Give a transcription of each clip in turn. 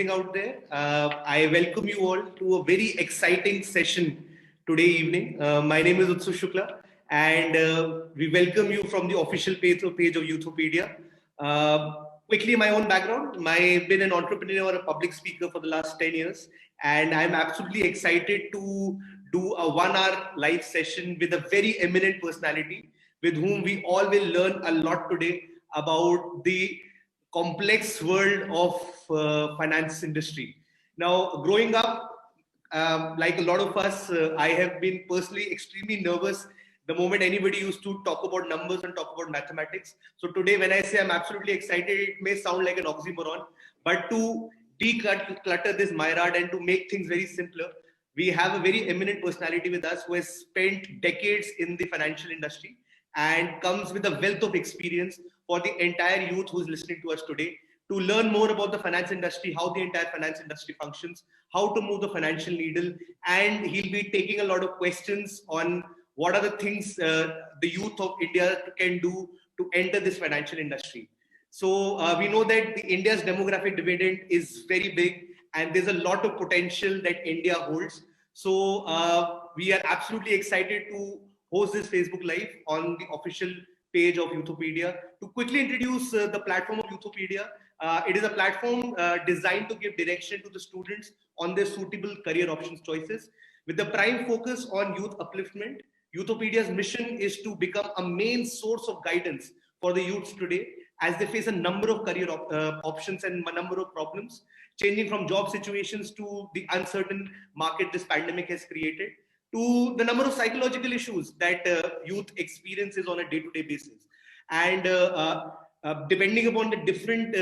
listening out there. I welcome you all to a very exciting session today evening. My name is Utsu Shukla, and we welcome you from the official page of Youthpedia. Quickly, my own background. I've been an entrepreneur, a public speaker for the last 10 years, and I'm absolutely excited to do a 1 hour live session with a very eminent personality with whom we all will learn a lot today about the complex world of finance industry. Now, growing up, like a lot of us, I have been personally extremely nervous the moment anybody used to talk about numbers and talk about mathematics. So today, when I say I'm absolutely excited, it may sound like an oxymoron, but to declutter this myriad and to make things very simpler, we have a very eminent personality with us who has spent decades in the financial industry and comes with a wealth of experience for the entire youth who's listening to us today to learn more about the finance industry, how the entire finance industry functions, how to move the financial needle, and he'll be taking a lot of questions on what are the things the youth of India can do to enter this financial industry. So we know that India's demographic dividend is very big, and there's a lot of potential that India holds. So we are absolutely excited to host this Facebook Live on the official page of Youthpedia. To quickly introduce the platform of Youthpedia, it is a platform designed to give direction to the students on their suitable career options choices. With the prime focus on youth upliftment, Youthpedia's mission is to become a main source of guidance for the youths today as they face a number of career options and a number of problems, changing from job situations to the uncertain market this pandemic has created, to the number of psychological issues that youth experiences on a day-to-day basis. And depending upon the different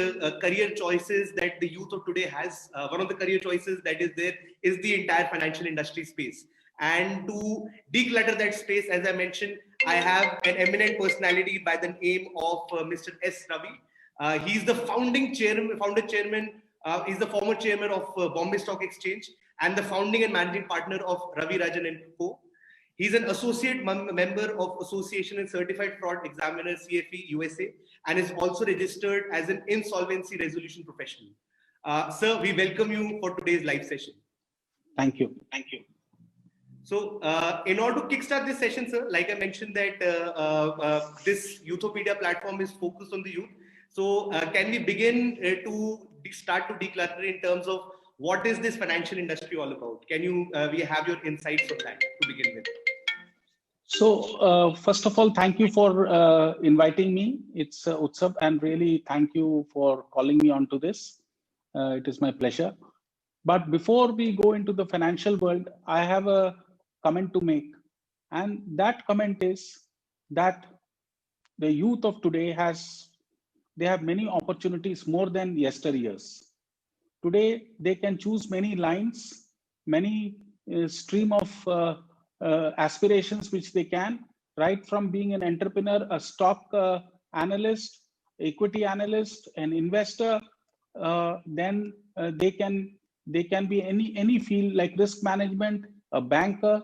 career choices that the youth of today has, one of the career choices that is there is the entire financial industry space. And to declutter that space, as I mentioned, I have an eminent personality by the name of Mr. S. Ravi. He's the founder chairman, he's the former chairman of Bombay Stock Exchange and the founding and managing partner of Ravi Rajan and Co. He's an associate member of Association and Certified Fraud Examiner CFE USA and is also registered as an insolvency resolution professional. Sir, we welcome you for today's live session. Thank you. Thank you. So, in order to kickstart this session, sir, like I mentioned that this Youthpedia platform is focused on the youth. So, can we begin to start to declutter in terms of what is this financial industry all about? Can you, we have your insights on that to begin with? So, first of all, thank you for inviting me. It's Utsav, and really thank you for calling me onto this. It is my pleasure. But before we go into the financial world, I have a comment to make. And that comment is that the youth of today they have many opportunities more than yesteryears. Today, they can choose many lines, many stream of aspirations which they can, right from being an entrepreneur, a stock analyst, equity analyst, an investor, then they can be any field like risk management, a banker,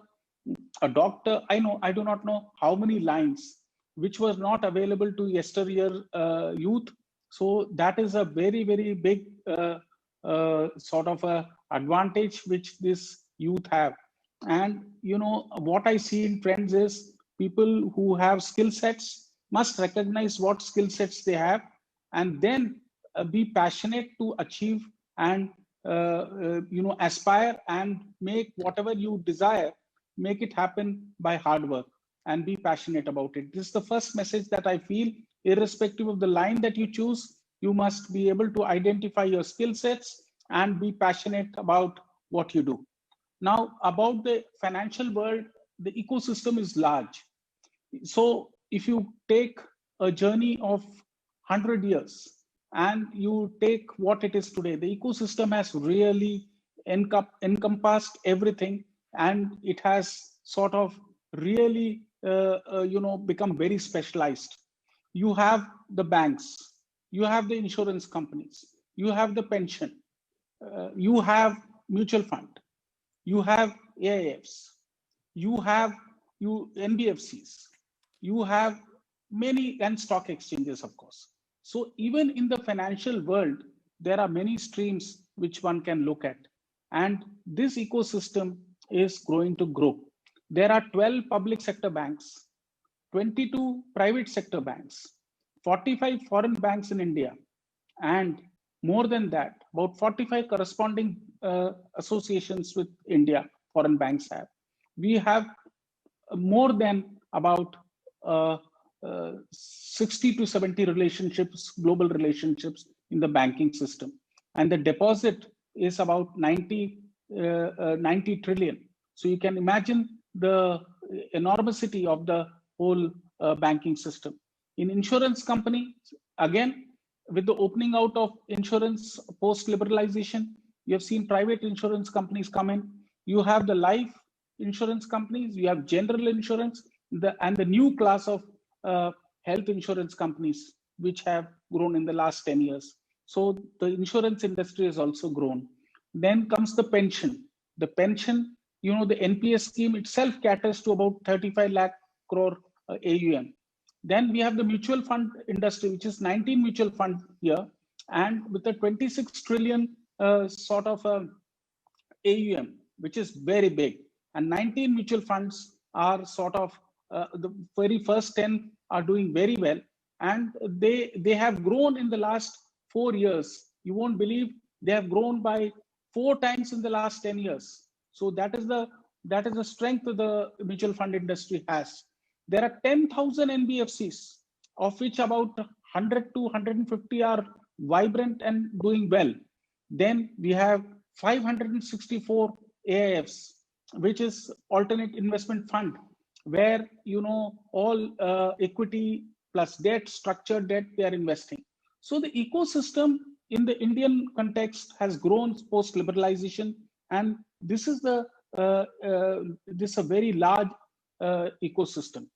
a doctor. I do not know how many lines which was not available to yesteryear youth. So that is a very, very big sort of a advantage which this youth have. And what I see in trends is people who have skill sets must recognize what skill sets they have and then be passionate to achieve and aspire and make whatever you desire, make it happen by hard work and be passionate about it. This is the first message that I feel. Irrespective of the line that you choose, you must be able to identify your skill sets and be passionate about what you do. Now, about the financial world, the ecosystem is large. So if you take a journey of 100 years and you take what it is today, the ecosystem has really encompassed everything, and it has sort of really become very specialized. You have the banks, you have the insurance companies, you have the pension, you have mutual fund, you have AIFs, you have NBFCs, you have many, and stock exchanges, of course. So even in the financial world, there are many streams which one can look at. And this ecosystem is going to grow. There are 12 public sector banks, 22 private sector banks, 45 foreign banks in India, and more than that, about 45 corresponding associations with India, foreign banks have. We have more than about 60 to 70 relationships, global relationships in the banking system. And the deposit is about 90 trillion. So you can imagine the enormity of the whole banking system. In insurance company, again, with the opening out of insurance post-liberalization, you have seen private insurance companies come in. You have the life insurance companies, you have general insurance, and the new class of health insurance companies, which have grown in the last 10 years. So the insurance industry has also grown. Then comes the pension. The pension, you know, the NPS scheme itself caters to about 35 lakh crore AUM. Then we have the mutual fund industry, which is 19 mutual fund here, and with a 26 trillion sort of AUM, which is very big. And 19 mutual funds are sort of the very first 10 are doing very well, and they have grown in the last 4 years. You won't believe they have grown by 4 times in the last 10 years. So that is the strength that the mutual fund industry has. There are 10,000 NBFCs, of which about 100 to 150 are vibrant and doing well. Then we have 564 AIFs, which is alternate investment fund, where, you know, all equity plus debt, structured debt, they are investing. So the ecosystem in the Indian context has grown post liberalization, and this is this is a very large ecosystem.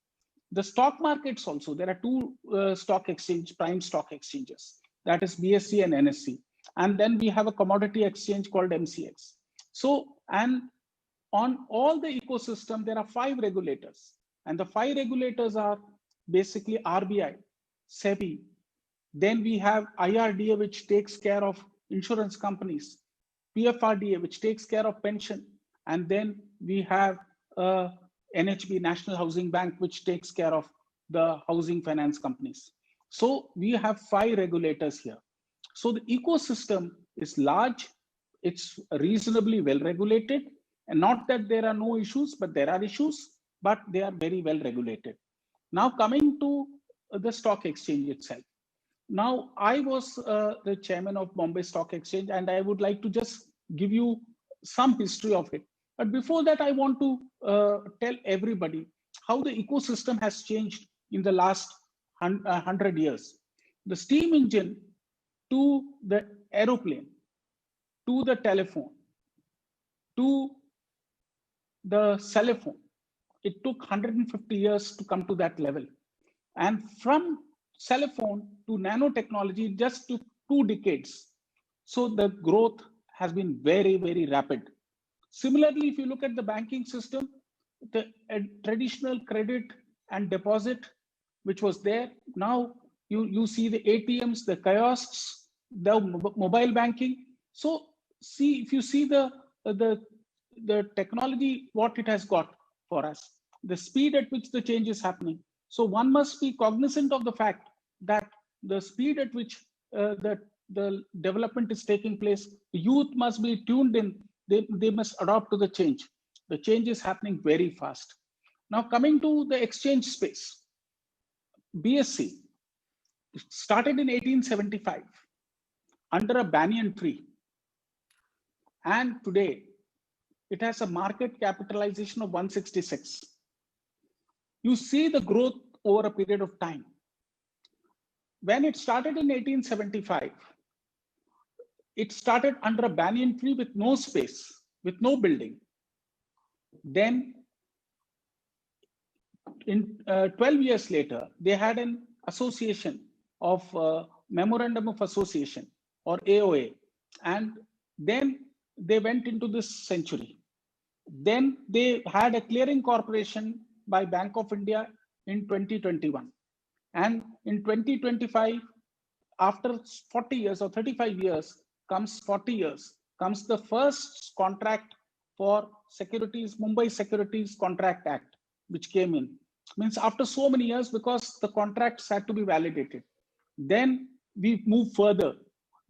The stock markets also, there are 2 stock exchange, prime stock exchanges, that is BSE and NSE. And then we have a commodity exchange called MCX. So, and on all the ecosystem, there are 5 regulators. And the 5 regulators are basically RBI, SEBI. Then we have IRDA, which takes care of insurance companies, PFRDA, which takes care of pension. And then we have NHB, National Housing Bank, which takes care of the housing finance companies. So we have 5 regulators here. So the ecosystem is large, it's reasonably well regulated, and not that there are no issues, but there are issues, but they are very well regulated. Now coming to the stock exchange itself. Now I was the chairman of Bombay Stock Exchange, and I would like to just give you some history of it. But before that, I want to tell everybody how the ecosystem has changed in the last 100 years. The steam engine to the aeroplane, to the telephone, to the cell phone, it took 150 years to come to that level. And from cell phone to nanotechnology, just took 2 decades. So the growth has been very, very rapid. Similarly, if you look at the banking system, the traditional credit and deposit, which was there, now you see the ATMs, the kiosks, the mobile banking. So see, if you see the technology, what it has got for us, the speed at which the change is happening. So one must be cognizant of the fact that the speed at which the development is taking place, the youth must be tuned in. They must adapt to the change. The change is happening very fast. Now coming to the exchange space, BSE started in 1875 under a banyan tree. And today it has a market capitalization of 166. You see the growth over a period of time. When it started in 1875, it started under a banyan tree with no space, with no building. Then in 12 years later, they had an association of Memorandum of Association, or AOA. And then they went into this century. Then they had a clearing corporation by Bank of India in 2021. And in 2025, after 40 years or 35 years comes 40 years, comes the first contract for securities, Mumbai Securities Contract Act, which came in. Means after so many years, because the contracts had to be validated. Then we move further.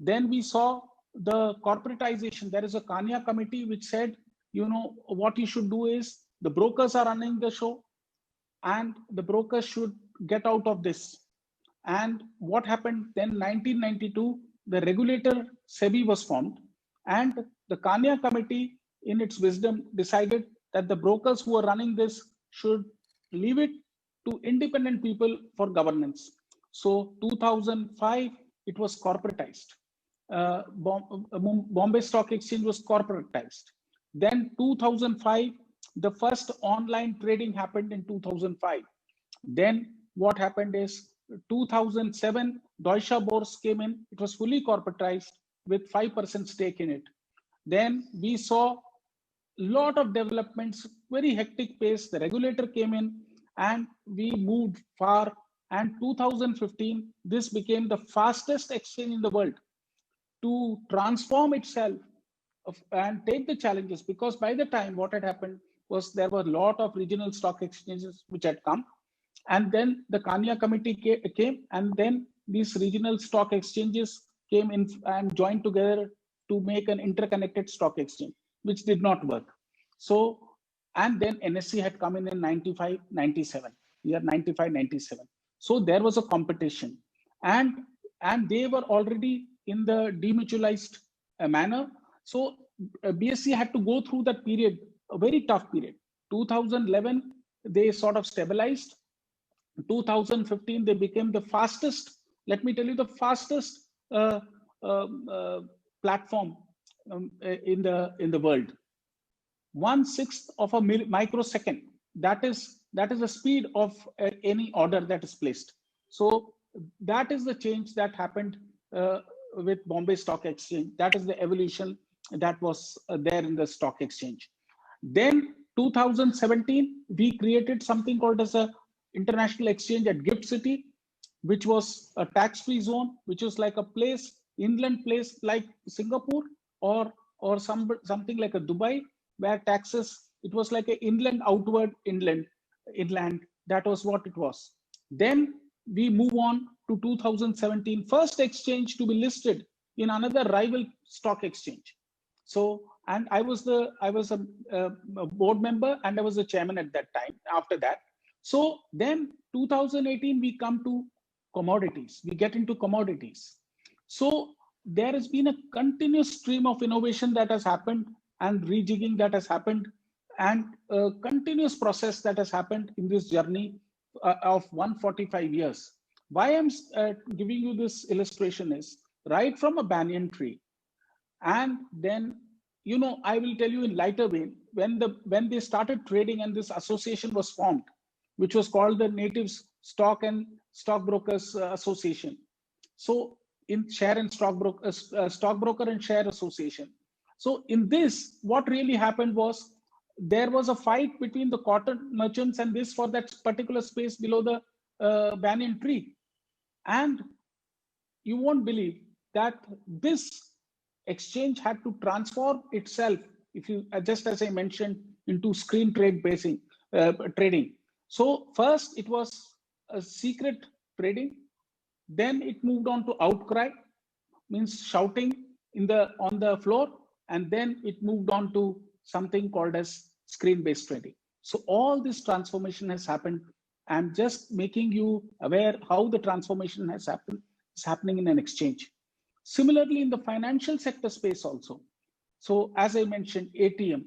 Then we saw the corporatization. There is a Kanya committee which said, what you should do is the brokers are running the show and the brokers should get out of this. And what happened then, 1992, the regulator SEBI was formed, and the Kanya committee in its wisdom decided that the brokers who are running this should leave it to independent people for governance. So 2005, it was corporatized. Bombay Stock Exchange was corporatized. Then 2005, the first online trading happened in 2005. Then what happened is 2007, Deutsche Börse came in. It was fully corporatized with 5% stake in it. Then we saw a lot of developments, very hectic pace. The regulator came in and we moved far. And 2015, this became the fastest exchange in the world to transform itself and take the challenges, because by the time what had happened was there were a lot of regional stock exchanges which had come, and then the Kanya committee came, and then these regional stock exchanges came in and joined together to make an interconnected stock exchange, which did not work. So, and then NSE had come in 95, 97, year 95, 97. So there was a competition, and they were already in the demutualized manner. So BSE had to go through that period, a very tough period. 2011, they sort of stabilized. 2015, they became the fastest, let me tell you, the fastest platform in the world. 1/6 of a microsecond. That is the speed of any order that is placed. So that is the change that happened with Bombay Stock Exchange. That is the evolution that was there in the stock exchange. Then 2017, we created something called as a international exchange at Gift City, which was a tax-free zone, which was like a place, inland place like Singapore or something like a Dubai, where taxes, it was like an inland, outward, inland. That was what it was. Then we move on to 2017, first exchange to be listed in another rival stock exchange. So, and I was a board member and I was the chairman at that time. After that, so then 2018 we come to commodities. We get into commodities. So there has been a continuous stream of innovation that has happened, and rejigging that has happened, and a continuous process that has happened in this journey of 145 years. Why I'm giving you this illustration is right from a banyan tree. And then, I will tell you in lighter vein, when they started trading and this association was formed, which was called the Natives Stockbrokers Association. So in share and stockbroker and share association. So in this, what really happened was there was a fight between the cotton merchants and this for that particular space below the banyan tree. And you won't believe that this exchange had to transform itself, if you just as I mentioned, into screen trade trading. So first it was a secret trading, then it moved on to outcry, means shouting on the floor, and then it moved on to something called as screen-based trading. So all this transformation has happened. I'm just making you aware how the transformation has happened. It's happening in an exchange. Similarly, in the financial sector space also. So as I mentioned, ATM,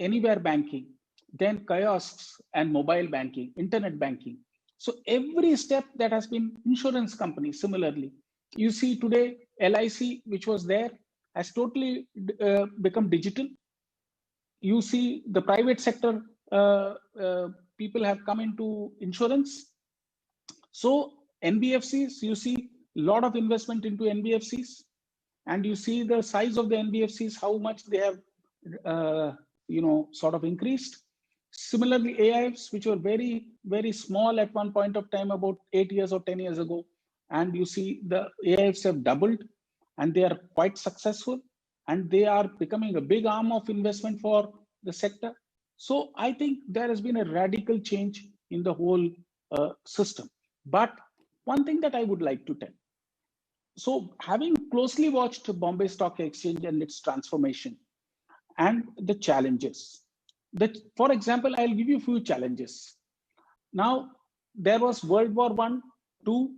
anywhere banking, then kiosks and mobile banking, internet banking. So every step that has been insurance companies, similarly. You see today, LIC, which was there, has totally become digital. You see the private sector, people have come into insurance. So NBFCs, you see a lot of investment into NBFCs, and you see the size of the NBFCs, how much they have, sort of increased. Similarly, AIFs, which were very, very small at one point of time, about 8 years or 10 years ago, and you see the AIFs have doubled, and they are quite successful, and they are becoming a big arm of investment for the sector. So I think there has been a radical change in the whole system. But one thing that I would like to tell, so having closely watched Bombay Stock Exchange and its transformation and the challenges, that, for example, I'll give you a few challenges. Now, there was World War I, II,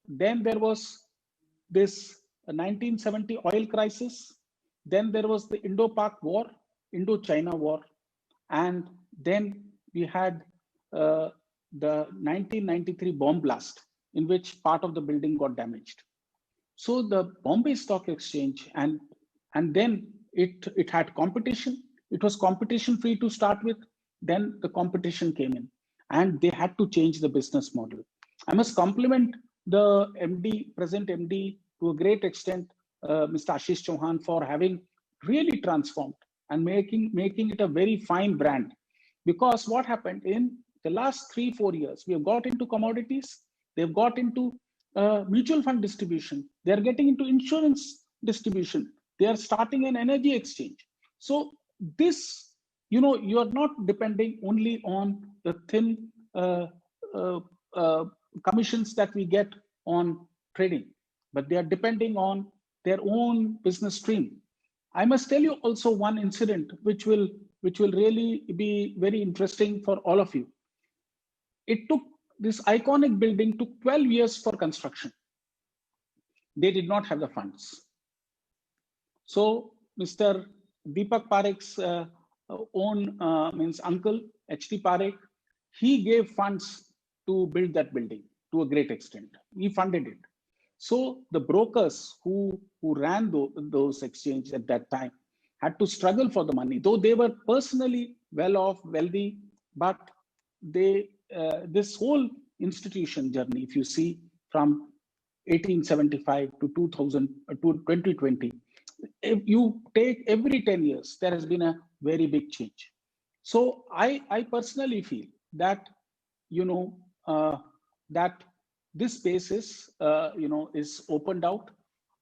then there was this 1970 oil crisis, then there was the Indo-Pak War, Indo-China War, and then we had the 1993 bomb blast, in which part of the building got damaged. So the Bombay Stock Exchange, and then it had competition. It was competition free to start with. Then the competition came in, and they had to change the business model. I must compliment the MD, present MD, to a great extent, Mr. Ashish Chauhan, for having really transformed and making it a very fine brand. Because what happened in the last 3-4 years, we have got into commodities, they've got into mutual fund distribution, they are getting into insurance distribution, they are starting an energy exchange. So this, you are not depending only on the thin commissions that we get on trading, but they are depending on their own business stream. I must tell you also one incident which will really be very interesting for all of you. It took, this iconic building took 12 years for construction. They did not have the funds. So Mr. Deepak Parekh's own means uncle, H.T. Parekh, he gave funds to build that building to a great extent. He funded it. So the brokers who ran those exchanges at that time had to struggle for the money, though they were personally well off, wealthy, but they this whole institution journey, if you see from 1875 to 2020, if you take every 10 years, there has been a very big change. So I personally feel that, that this space is, is opened out,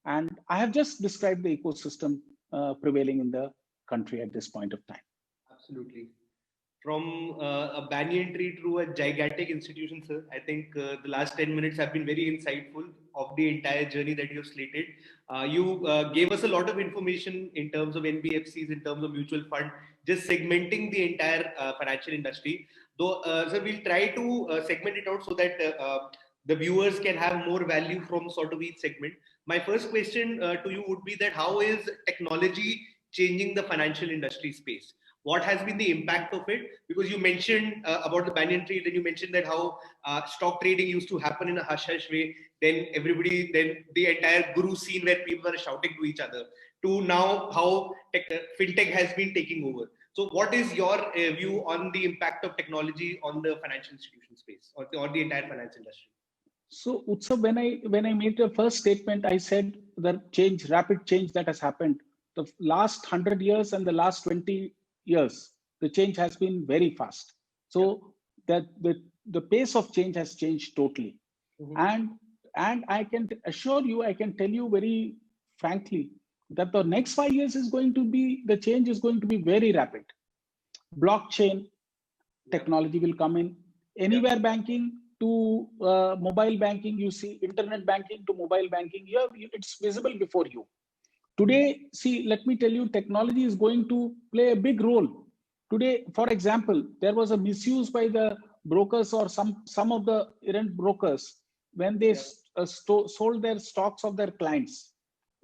and I have just described the ecosystem prevailing in the country at this point of time. Absolutely. From a banyan tree to a gigantic institution, sir, I think the last 10 minutes have been very insightful of the entire journey that you have slated. You gave us a lot of information in terms of NBFCs, in terms of mutual fund, just segmenting the entire financial industry. Though, sir, we'll try to segment it out so that the viewers can have more value from sort of each segment. My first question to you would be that how is technology changing the financial industry space? What has been the impact of it? Because you mentioned about the banyan tree, then you mentioned that how stock trading used to happen in a hush-hush way. Then the entire guru scene where people are shouting to each other, to now how fintech has been taking over. So what is your view on the impact of technology on the financial institution space or the entire finance industry? So Utsav, when I made the first statement, I said the rapid change that has happened. The last 100 years and the last 20 years, the change has been very fast. So that the pace of change has changed totally. Mm-hmm. And I can assure you, I can tell you very frankly that the next 5 years is going to be, the change is going to be very rapid. Blockchain technology will come in. Anywhere banking to mobile banking, you see internet banking to mobile banking, it's visible before you. Today, see, let me tell you, technology is going to play a big role. Today, for example, there was a misuse by the brokers or some of the errant brokers when they sold their stocks of their clients.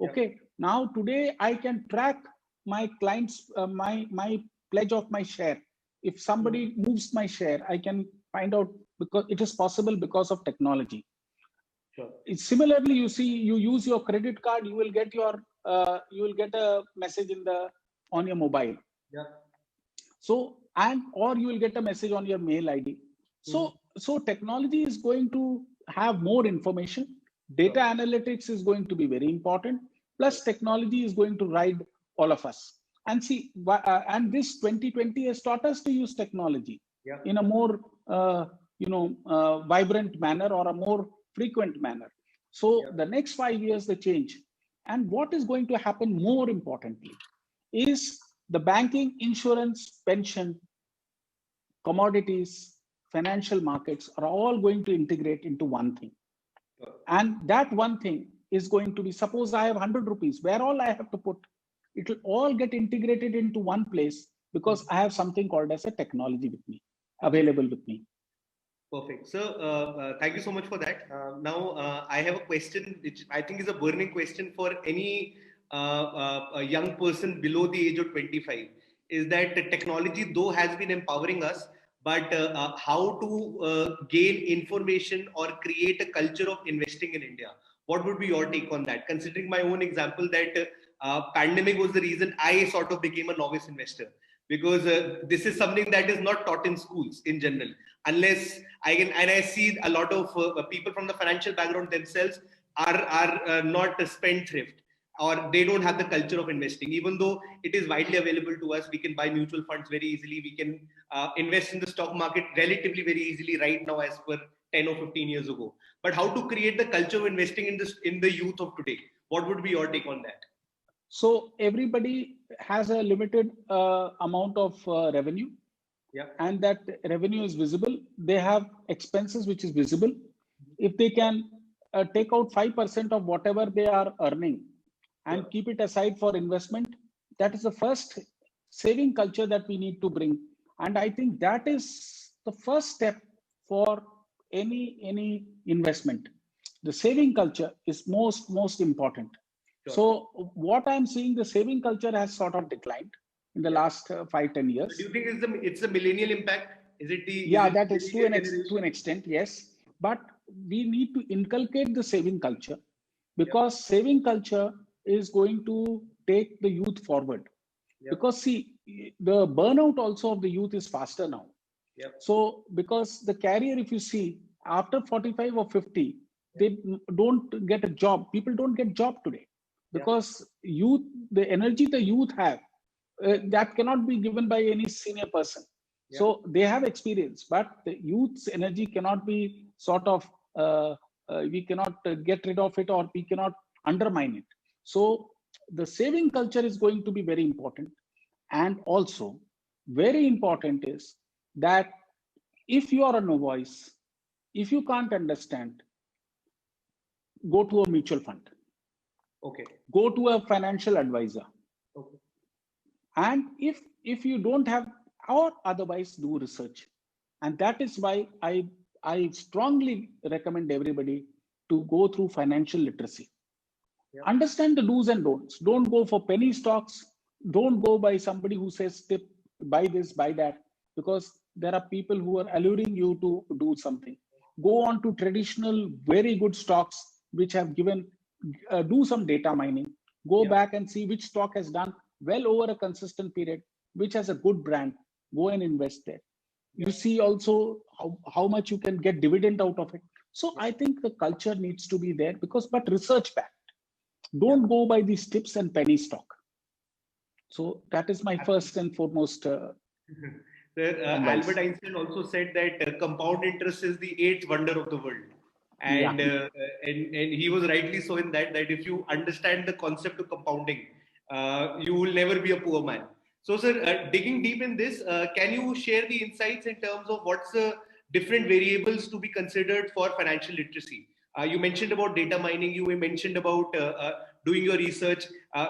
Okay, now today I can track my clients, my pledge of my share. If somebody moves my share, I can find out, because it is possible because of technology. Sure. Similarly, you see, you use your credit card, you will get a message on your mobile. Yeah. So, or you will get a message on your mail ID. So technology is going to have more information. Data analytics is going to be very important. Plus, technology is going to ride all of us. And see, and this 2020 has taught us to use technology in a more, vibrant manner or a more frequent manner. So the next 5 years, the change. And what is going to happen more importantly is the banking, insurance, pension, commodities, financial markets are all going to integrate into one thing. And that one thing is going to be, suppose I have 100 rupees, where all I have to put, it will all get integrated into one place because I have something called as a technology with me, available with me. Perfect. So, thank you so much for that. Now, I have a question which I think is a burning question for any a young person below the age of 25. Is that the technology, though, has been empowering us, but how to gain information or create a culture of investing in India? What would be your take on that? Considering my own example, that pandemic was the reason I sort of became a novice investor, because this is something that is not taught in schools in general, unless I can, and I see a lot of people from the financial background themselves are not a spendthrift, or they don't have the culture of investing. Even though it is widely available to us, we can buy mutual funds very easily. We can invest in the stock market relatively very easily right now, as per 10 or 15 years ago. But how to create the culture of investing in the youth of today? What would be your take on that? So everybody has a limited amount of revenue, and that revenue is visible. They have expenses which is visible. If they can take out 5% of whatever they are earning and keep it aside for investment, that is the first saving culture that we need to bring. And I think that is the first step for any investment. The saving culture is most important. So what I'm seeing, the saving culture has sort of declined in the last 5-10 years. Do you think it's the millennial impact? Is it the that is to an extent, yes. But we need to inculcate the saving culture, because saving culture is going to take the youth forward. Because see, the burnout also of the youth is faster now. So because the career, if you see, after 45 or 50, they don't get a job. People don't get job today, because youth, the energy the youth have, that cannot be given by any senior person. So they have experience, but the youth's energy cannot be sort of, we cannot get rid of it, or we cannot undermine it. So the saving culture is going to be very important. And also very important is that if you are a novice, if you can't understand, go to a mutual fund. Go to a financial advisor. And if you don't have, or otherwise do research. And that is why I strongly recommend everybody to go through financial literacy. Understand the do's and don'ts. Don't go for penny stocks. Don't go by somebody who says, buy this, buy that, because there are people who are alluring you to do something. Go on to traditional, very good stocks, which have given, do some data mining. Go back and see which stock has done well over a consistent period, which has a good brand. Go and invest there. You see also how much you can get dividend out of it. So I think the culture needs to be there, but research backed. Don't go by these tips and penny stock. So that is my first and foremost. Albert Einstein also said that compound interest is the eighth wonder of the world. And he was rightly so in that if you understand the concept of compounding, you will never be a poor man. So, sir, digging deep in this, can you share the insights in terms of what's the different variables to be considered for financial literacy? You mentioned about data mining. You mentioned about doing your research.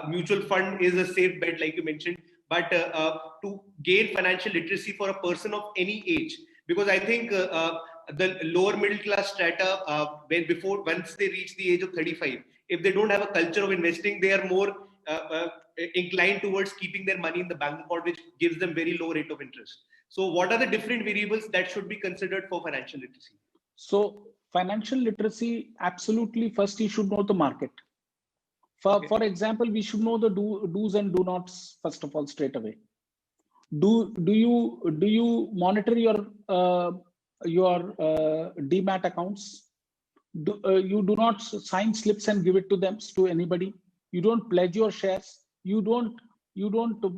Mutual fund is a safe bet, like you mentioned. But to gain financial literacy for a person of any age, because I think the lower middle class strata, once they reach the age of 35, if they don't have a culture of investing, they are more inclined towards keeping their money in the bank account, which gives them very low rate of interest. So what are the different variables that should be considered for financial literacy? So financial literacy, absolutely, first you should know the market. For example, we should know the do's and do nots, first of all, straight away. Do you monitor your demat accounts? You do not sign slips and give it to anybody. You don't pledge your shares. You don't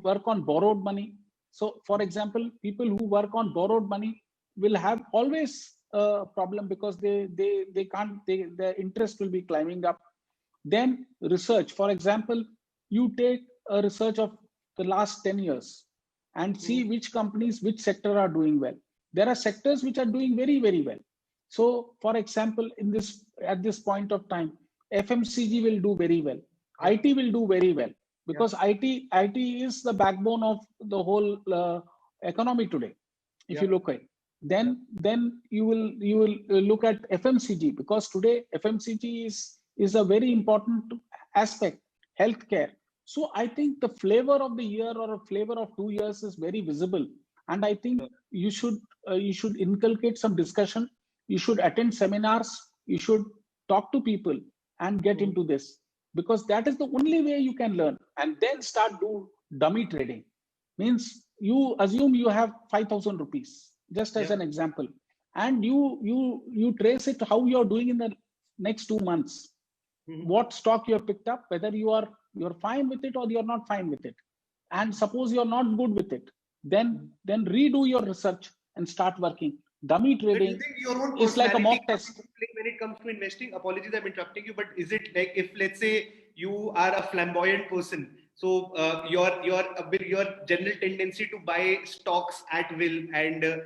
work on borrowed money. So, for example, people who work on borrowed money will have always a problem because they can't, their interest will be climbing up. Then research, for example, you take a research of the last 10 years and see which companies, which sector are doing well. There are sectors which are doing very, very well. So for example, in this, at this point of time, FMCG will do very well. Yeah. IT will do very well because Yeah. IT is the backbone of the whole economy today. If you look at it, then you will look at FMCG, because today FMCG is a very important aspect, healthcare. So I think the flavor of the year or a flavor of 2 years is very visible, and I think you should inculcate some discussion. You should attend seminars. You should talk to people and get into this, because that is the only way you can learn. And then start do dummy trading. Means you assume you have 5,000 rupees, just as an example, and you trace it how you're doing in the next 2 months. What stock you have picked up, whether you're fine with it or you're not fine with it. And suppose you're not good with it, then redo your research and start working. Dummy trading is like a mock test. When it comes to investing, apologies, I'm interrupting you, but is it like, if let's say you are a flamboyant person, so your general tendency to buy stocks at will and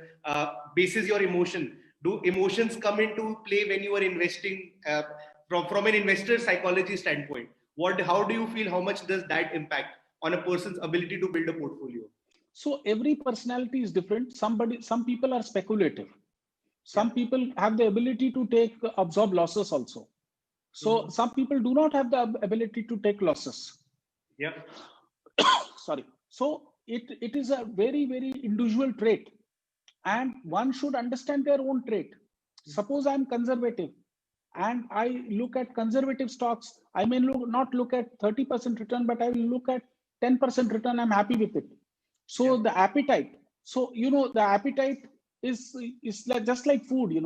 bases your emotion, do emotions come into play when you are investing from an investor psychology standpoint? How do you feel? How much does that impact on a person's ability to build a portfolio? So every personality is different. Some people are speculative. Some people have the ability to absorb losses also. So some people do not have the ability to take losses. Yeah. Sorry. So it is a very, very individual trait, and one should understand their own trait. Suppose I'm conservative and I look at conservative stocks. I may not look at 30% return, but I will look at 10% return. I'm happy with it. So the appetite. So the appetite is like, just like food.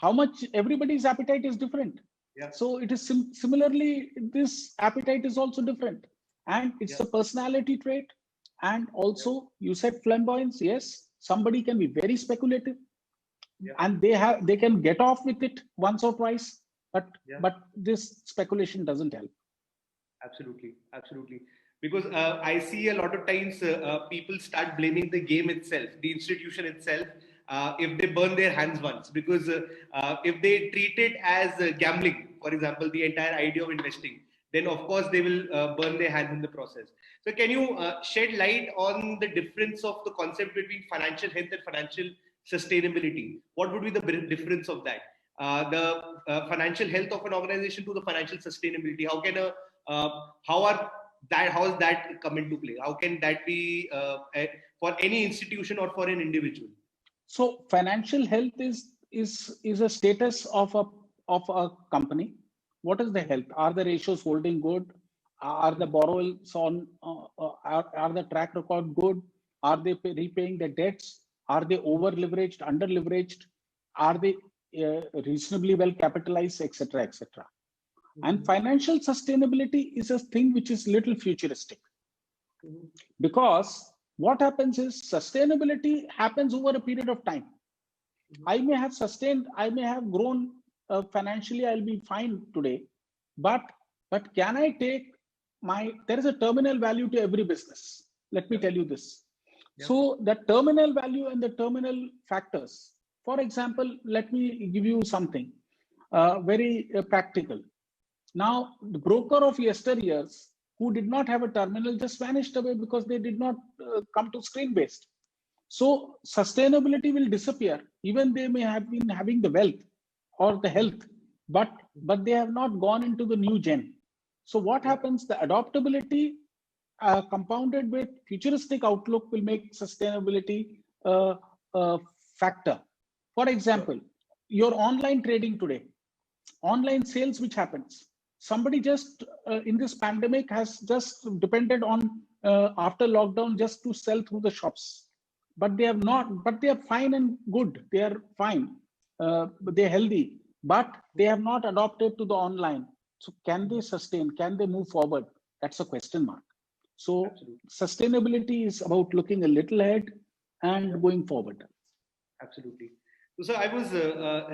How much everybody's appetite is different. Yeah. So it is similarly, this appetite is also different, and it's a personality trait. And also, you said flamboyance. Yes, somebody can be very speculative, and they can get off with it once or twice, but this speculation doesn't help. Absolutely. Because I see a lot of times people start blaming the game itself, the institution itself, if they burn their hands once. Because if they treat it as gambling, for example, the entire idea of investing, then of course they will burn their hands in the process. So can you shed light on the difference of the concept between financial health and financial sustainability? What would be the difference of that? The financial health of an organization to the financial sustainability. How is that come into play? How can that be for any institution or for an individual? So financial health is a status of a company. What is the health? Are the ratios holding good? Are the borrowers are the track record good? Are they repaying the debts? Are they over leveraged, under leveraged? Are they reasonably well capitalized, etc., etc.? And financial sustainability is a thing which is little futuristic, because what happens is sustainability happens over a period of time. I may have grown financially, I'll be fine today, but can I take there is a terminal value to every business. Let me tell you this. So the terminal value and the terminal factors. For example, let me give you something very practical. Now, the broker of yesteryears who did not have a terminal just vanished away because they did not come to screen based. So sustainability will disappear. Even they may have been having the wealth or the health, but they have not gone into the new gen. So what happens? The adaptability compounded with futuristic outlook will make sustainability a factor. For example, your online trading today, online sales which happens. Somebody just in this pandemic has just depended on after lockdown just to sell through the shops, but they have not. But they are fine and good. They are fine. They are healthy, but they have not adopted to the online. So can they sustain? Can they move forward? That's a question mark. So sustainability is about looking a little ahead and going forward. Absolutely. So I was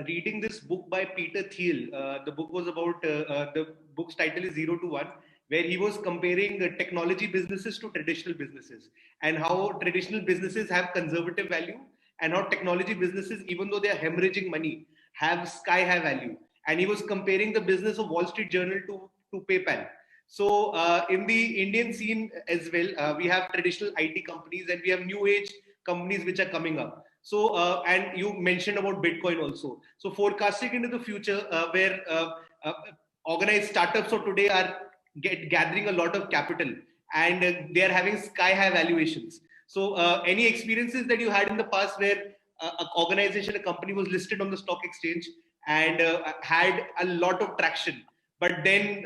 reading this book by Peter Thiel. The book was about the book's title is Zero to One, where he was comparing technology businesses to traditional businesses and how traditional businesses have conservative value and how technology businesses, even though they are hemorrhaging money, have sky high value. And he was comparing the business of Wall Street Journal to PayPal. So in the Indian scene as well, we have traditional IT companies and we have new age companies which are coming up. So, and you mentioned about Bitcoin also. So, forecasting into the future, where organized startups of today are gathering a lot of capital and they are having sky high valuations. So, any experiences that you had in the past where an organization, a company was listed on the stock exchange and had a lot of traction, but then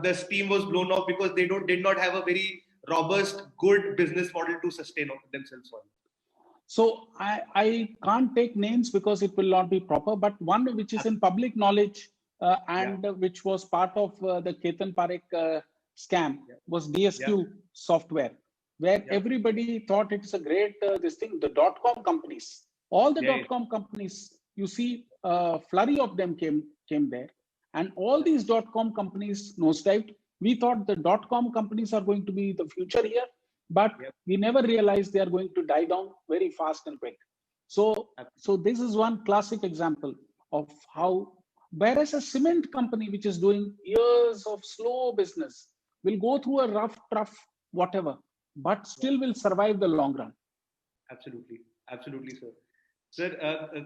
the steam was blown off because they did not have a very robust, good business model to sustain themselves on. So I can't take names because it will not be proper, but one which is in public knowledge and which was part of the Ketan Parekh scam was DSQ software, where everybody thought it's a great, this thing, the dot-com companies, all the dot-com companies, you see flurry of them came there. And all these dot-com companies nosedived. We thought the dot-com companies are going to be the future here, but we never realized they are going to die down very fast and quick. So this is one classic example of how, whereas a cement company which is doing years of slow business will go through a rough, tough, whatever, but still will survive the long run. Absolutely, sir. Sir,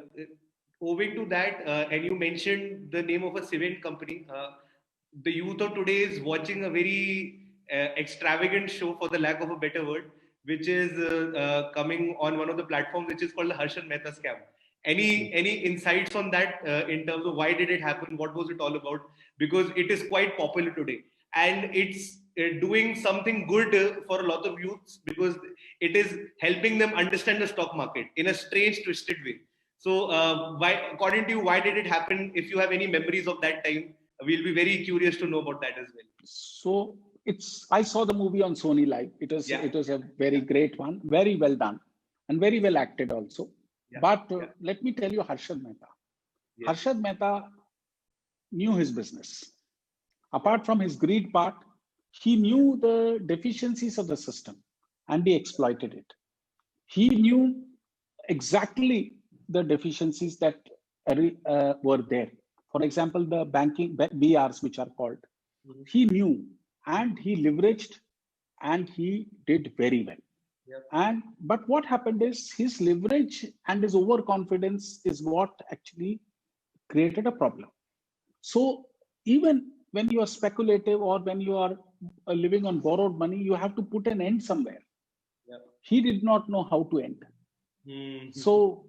owing to that, and you mentioned the name of a cement company, the youth of today is watching a very extravagant show, for the lack of a better word, which is coming on one of the platforms, which is called the Harshad Mehta scam. Any insights on that in terms of why did it happen? What was it all about? Because it is quite popular today, and it's doing something good for a lot of youths because it is helping them understand the stock market in a strange, twisted way. So, why, according to you, why did it happen? If you have any memories of that time, we'll be very curious to know about that as well. So I saw the movie on Sony Live. It was a very great one, very well done, and very well acted also. But let me tell you, Harshad Mehta. Harshad Mehta knew his business. Apart from his greed part, he knew the deficiencies of the system and he exploited it. He knew exactly the deficiencies that were there. For example, the banking BRs, which are called, he knew and he leveraged and he did very well. But what happened is his leverage and his overconfidence is what actually created a problem. So even when you are speculative or when you are living on borrowed money, you have to put an end somewhere. He did not know how to end. So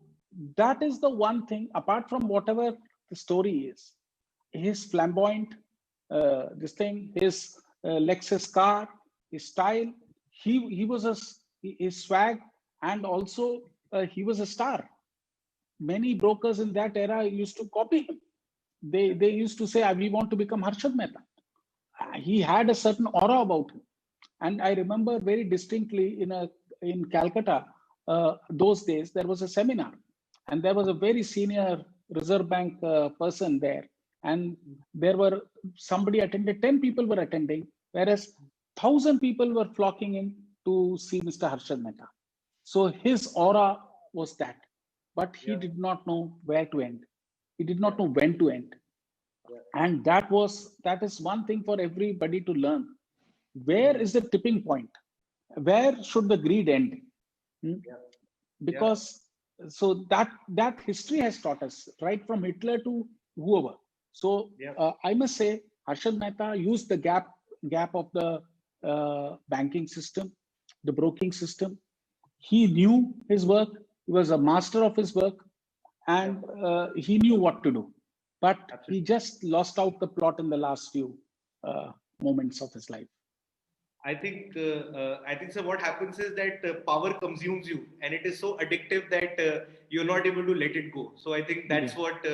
that is the one thing, apart from whatever the story is, his flamboyant, his Lexus car, his style, he was his swag, and also he was a star. Many brokers in that era used to copy him. They used to say, we want to become Harshad Mehta. He had a certain aura about him. And I remember very distinctly in Calcutta, those days, there was a seminar and there was a very senior Reserve Bank person there. And there were somebody attended, 10 people were attending, whereas 1,000 people were flocking in to see Mr. Harshad Mehta. So his aura was that, but he did not know where to end. He did not know when to end. And that is one thing for everybody to learn. Where is the tipping point? Where should the greed end? Because so that history has taught us, right from Hitler to whoever. So I must say, Harshad Mehta used the gap of the banking system, the broking system. He knew his work. He was a master of his work, and he knew what to do. But he just lost out the plot in the last few moments of his life. I think so. What happens is that power consumes you, and it is so addictive that you're not able to let it go. So I think that's what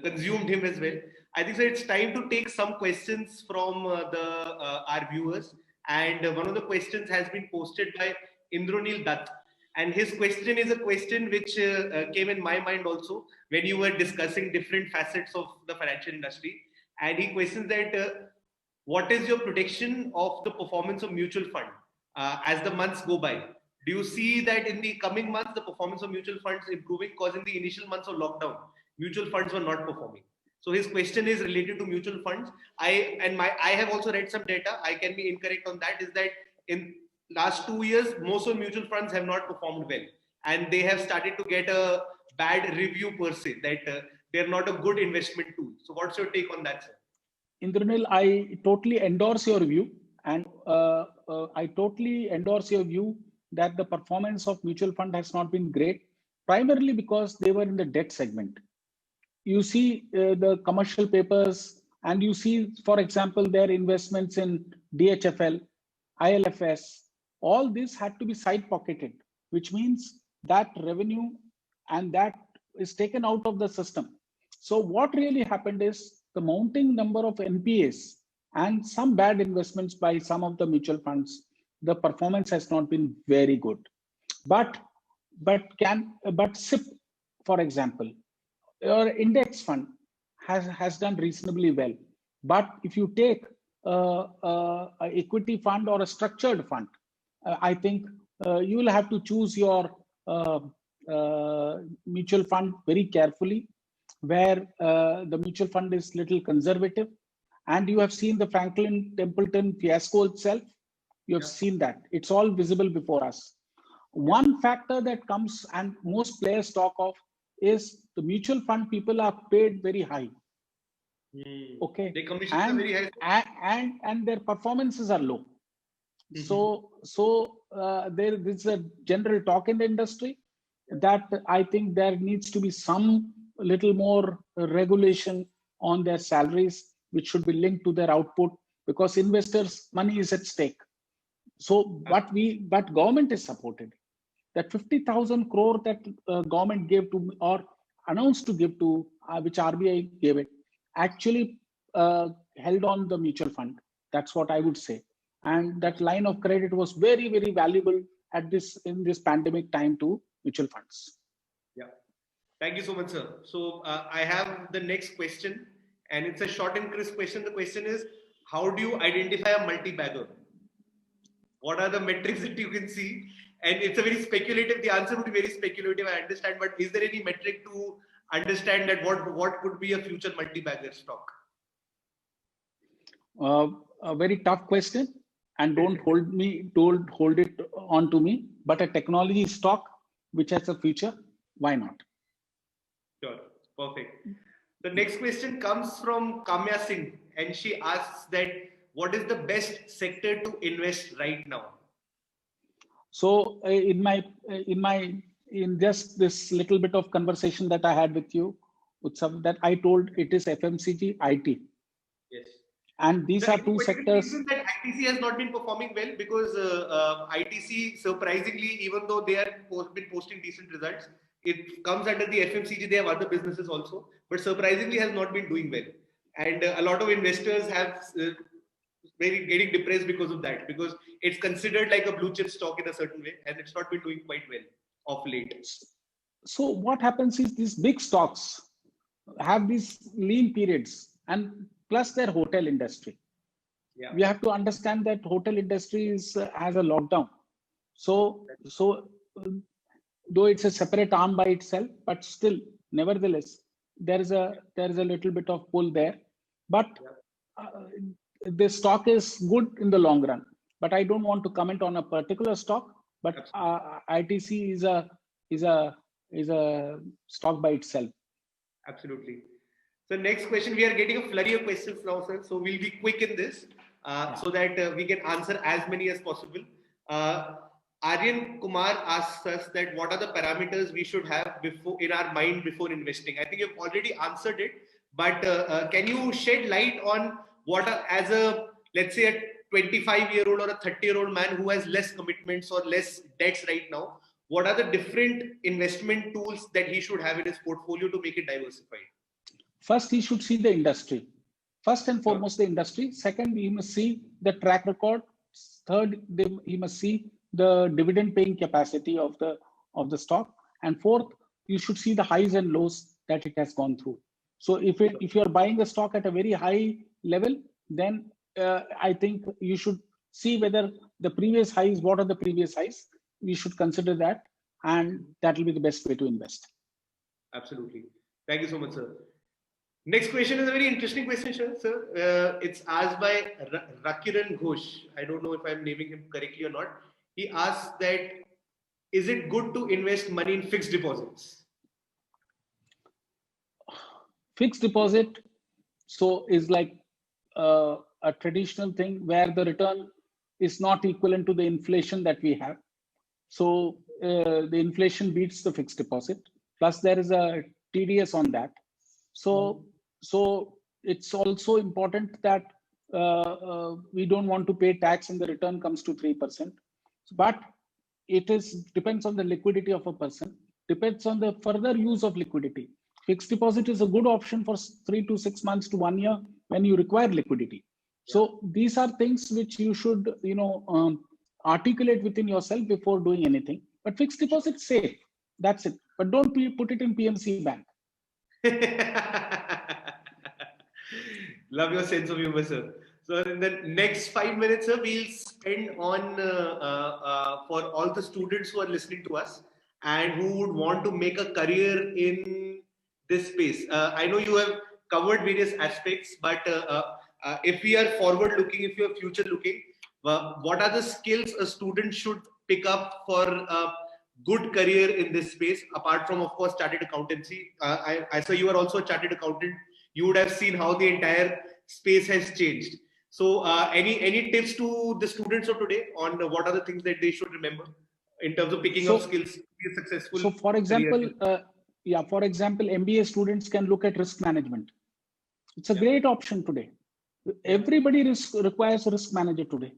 consumed him as well. I think so. It's time to take some questions from our viewers, and one of the questions has been posted by Indronil Dutt. And his question is a question which came in my mind also when you were discussing different facets of the financial industry. And he questions that what is your prediction of the performance of mutual fund as the months go by? Do you see that in the coming months the performance of mutual funds improving? Because in the initial months of lockdown, mutual funds were not performing. So his question is related to mutual funds. I have also read some data. I can be incorrect on that. Is that in last 2 years, most of mutual funds have not performed well, and they have started to get a bad review per se. That they're not a good investment tool. So what's your take on that, sir? Indranil, I totally endorse your view, and I totally endorse your view that the performance of mutual fund has not been great, primarily because they were in the debt segment. You see the commercial papers, and you see, for example, their investments in DHFL, ILFS, all this had to be side pocketed, which means that revenue and that is taken out of the system. So what really happened is the mounting number of NPAs and some bad investments by some of the mutual funds, the performance has not been very good. But SIP, for example, your index fund has done reasonably well. But if you take a equity fund or a structured fund, I think you will have to choose your mutual fund very carefully, where the mutual fund is little conservative. And you have seen the Franklin Templeton fiasco itself. You have seen that. It's all visible before us. One factor that comes and most players talk of is the mutual fund people are paid very high. Okay. The commissions are very high. And their performances are low. So there is a general talk in the industry that I think there needs to be some little more regulation on their salaries, which should be linked to their output, because investors' money is at stake. So, but government is supported. That 50,000 crore that government gave to or announced to give to, which RBI gave it, actually held on the mutual fund. That's what I would say. And that line of credit was very, very valuable in this pandemic time to mutual funds. Yeah. Thank you so much, sir. So I have the next question, and it's a short and crisp question. The question is, how do you identify a multi-bagger? What are the metrics that you can see? And it's a very speculative, the answer would be very speculative, I understand, but is there any metric to understand that what could be a future multi-bagger stock? A very tough question, and don't hold it on to me, but a technology stock which has a future, why not? Sure, perfect. The next question comes from Kamya Singh, and she asks that what is the best sector to invest right now? So in just this little bit of conversation that I had with you, Utsav, that I told it is FMCG, IT. Yes. And these are two sectors. That ITC has not been performing well because ITC, surprisingly, even though they have been posting decent results, it comes under the FMCG. They have other businesses also, but surprisingly has not been doing well. And a lot of investors have getting depressed because of that, because it's considered like a blue chip stock in a certain way, and it's not been doing quite well of late. So what happens is these big stocks have these lean periods, and plus their hotel industry. Yeah. We have to understand that hotel industry has a lockdown. So though it's a separate arm by itself, but still, nevertheless, there is a little bit of pull there. But the stock is good in the long run. But I don't want to comment on a particular stock. But ITC is a stock by itself. Absolutely. So next question, we are getting a flurry of questions now, sir. So we'll be quick in this so that we can answer as many as possible. Aryan Kumar asks us that what are the parameters we should have in our mind before investing? I think you've already answered it, but can you shed light on what are, as a, let's say, a 25-year-old or a 30-year-old man who has less commitments or less debts right now, what are the different investment tools that he should have in his portfolio to make it diversified? First, he should see the industry. First and foremost, the industry. Second, he must see the track record. Third, he must see the dividend paying capacity of the stock. And fourth, you should see the highs and lows that it has gone through. So if you're buying a stock at a very high level, then I think you should see whether the previous highs, what are the previous highs? We should consider that, and that will be the best way to invest. Absolutely. Thank you so much, sir. Next question is a very interesting question, sir. It's asked by Rakiran Ghosh. I don't know if I'm naming him correctly or not. He asks that, is it good to invest money in fixed deposits? Fixed deposit, so is like a traditional thing where the return is not equivalent to the inflation that we have. So the inflation beats the fixed deposit. Plus there is a TDS on that. So it's also important that we don't want to pay tax and the return comes to 3%. But it depends on the liquidity of a person, depends on the further use of liquidity. Fixed deposit is a good option for 3 to 6 months to 1 year when you require liquidity. So these are things which you should, articulate within yourself before doing anything. But fixed deposit, safe. That's it. But don't put it in PMC bank. Love your sense of humor, sir. So in the next 5 minutes, sir, we'll spend on for all the students who are listening to us and who would want to make a career in this space. I know you have covered various aspects, but if we are forward looking, if you are future looking, what are the skills a student should pick up for a good career in this space, apart from, of course, chartered accountancy? I saw you are also a chartered accountant. You would have seen how the entire space has changed. So any tips to the students of today on what are the things that they should remember in terms of picking up skills to be successful? So for example, MBA students can look at risk management. It's a great option today. Everybody requires a risk manager today.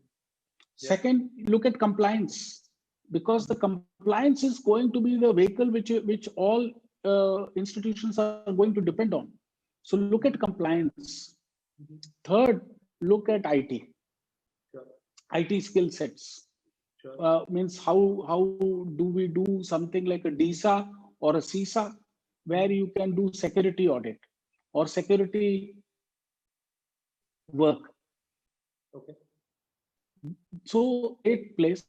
Second, look at compliance, because the compliance is going to be the vehicle which all institutions are going to depend on. So look at compliance. Third, look at IT. IT skill sets. Means how do we do something like a DISA or a CISA, where you can do security audit or security work. Okay. So it place,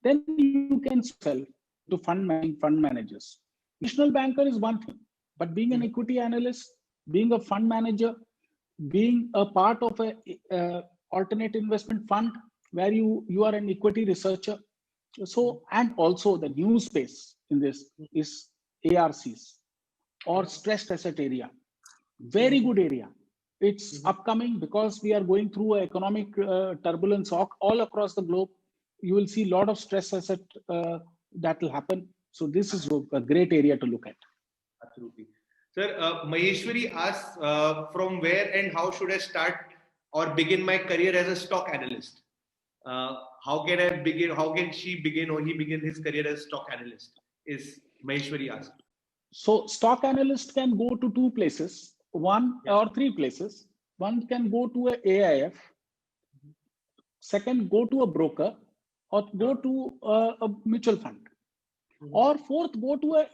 then you can sell to fund managers. Traditional banker is one thing, but being an equity analyst, being a fund manager, being a part of a alternate investment fund where you are an equity researcher. So, and also the new space in this is ARCs or stressed asset area. Very good area. It's upcoming because we are going through economic turbulence all across the globe. You will see a lot of stress asset that will happen. So this is a great area to look at. Absolutely. Sir, Maheshwari asks, from where and how should I start or begin my career as a stock analyst? How can I begin? How can she begin or he begin his career as stock analyst? Is Maheshwari asked. So stock analyst can go to two places, or three places. One can go to a AIF. Second, go to a broker, or go to a mutual fund. Or fourth, go to a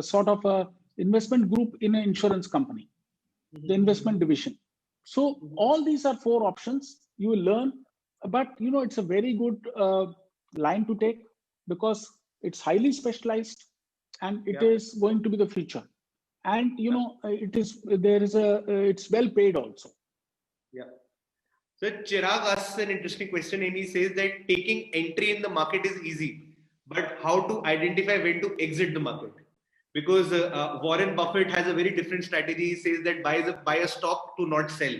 sort of a investment group in an insurance company, the investment division. So all these are four options you will learn, but it's a very good line to take because it's highly specialized and it is going to be the future. And it's well paid also. Yeah. So Chirag asks an interesting question and he says that taking entry in the market is easy, but how to identify when to exit the market? Because Warren Buffett has a very different strategy. He says that buy a stock to not sell,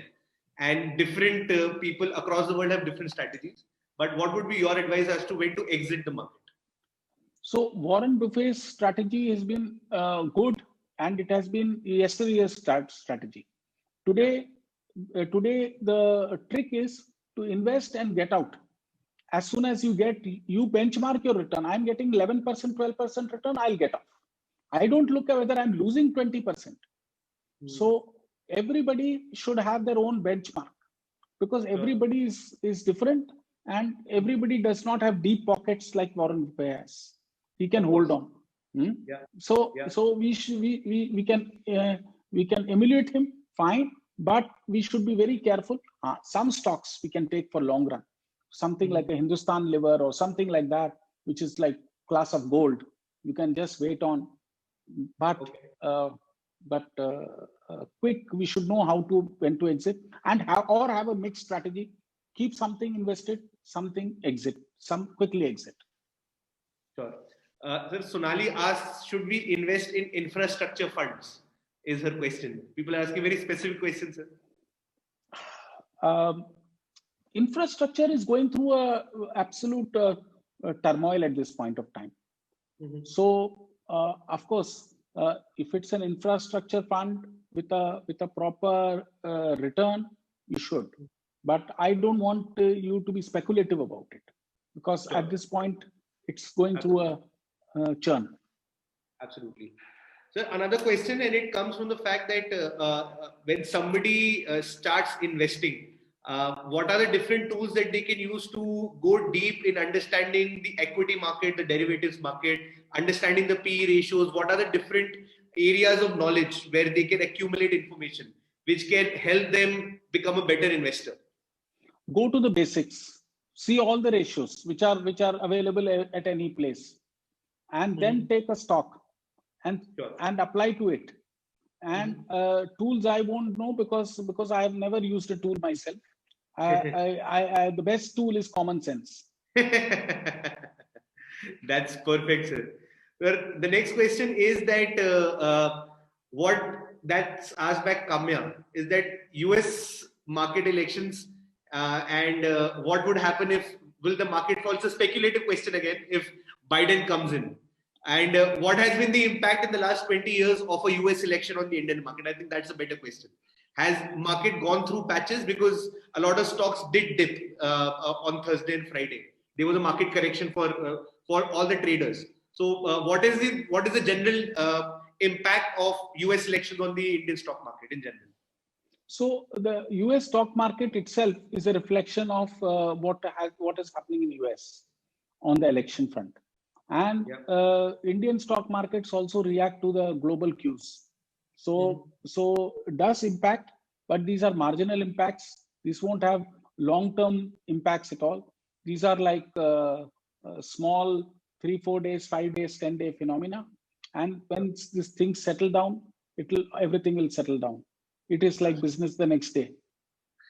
and different people across the world have different strategies. But what would be your advice as to when to exit the market? So Warren Buffett's strategy has been good, and it has been yesterday's strategy. Today, the trick is to invest and get out. As soon as you benchmark your return. I'm getting 11%, 12% return, I'll get off. I don't look at whether I'm losing 20%. So everybody should have their own benchmark, because everybody is different, and everybody does not have deep pockets like Warren Buffett has. He can hold on. Yeah. So Yeah. so we can emulate him, fine, but we should be very careful. Some stocks we can take for long run, something like a Hindustan Liver or something like that, which is like class of gold. You can just wait on, but quick, we should know when to exit, and have a mixed strategy. Keep something invested, something exit, some quickly exit. Sure. Sir, Sonali asks, should we invest in infrastructure funds? Is her question. People are asking very specific questions, sir. Infrastructure is going through a absolute turmoil at this point of time. So, of course, if it's an infrastructure fund with a proper return, you should. But I don't want you to be speculative about it, because at this point, it's going through a churn. Absolutely. So another question, and it comes from the fact that when somebody starts investing, what are the different tools that they can use to go deep in understanding the equity market, the derivatives market, understanding the PE ratios? What are the different areas of knowledge where they can accumulate information, which can help them become a better investor? Go to the basics. See all the ratios which are available at any place, and then take a stock and apply to it. And tools I won't know, because I have never used a tool myself. The best tool is common sense. That's perfect, sir. Well, the next question is that what that's asked by Kamya is that US market elections and what would happen if will the market fall? It's a speculative question again. If Biden comes in, and what has been the impact in the last 20 years of a US election on the Indian market? I think that's a better question. Has market gone through patches? Because a lot of stocks did dip on Thursday and Friday. There was a market correction for all the traders. So what is the general impact of US elections on the Indian stock market in general? So the US stock market itself is a reflection of what is happening in US on the election front. And Indian stock markets also react to the global cues. So it does impact, but these are marginal impacts. These won't have long-term impacts at all. These are like small 3-4 days, 5 days, 10-day phenomena. And when these things settle down, everything will settle down. It is like business the next day.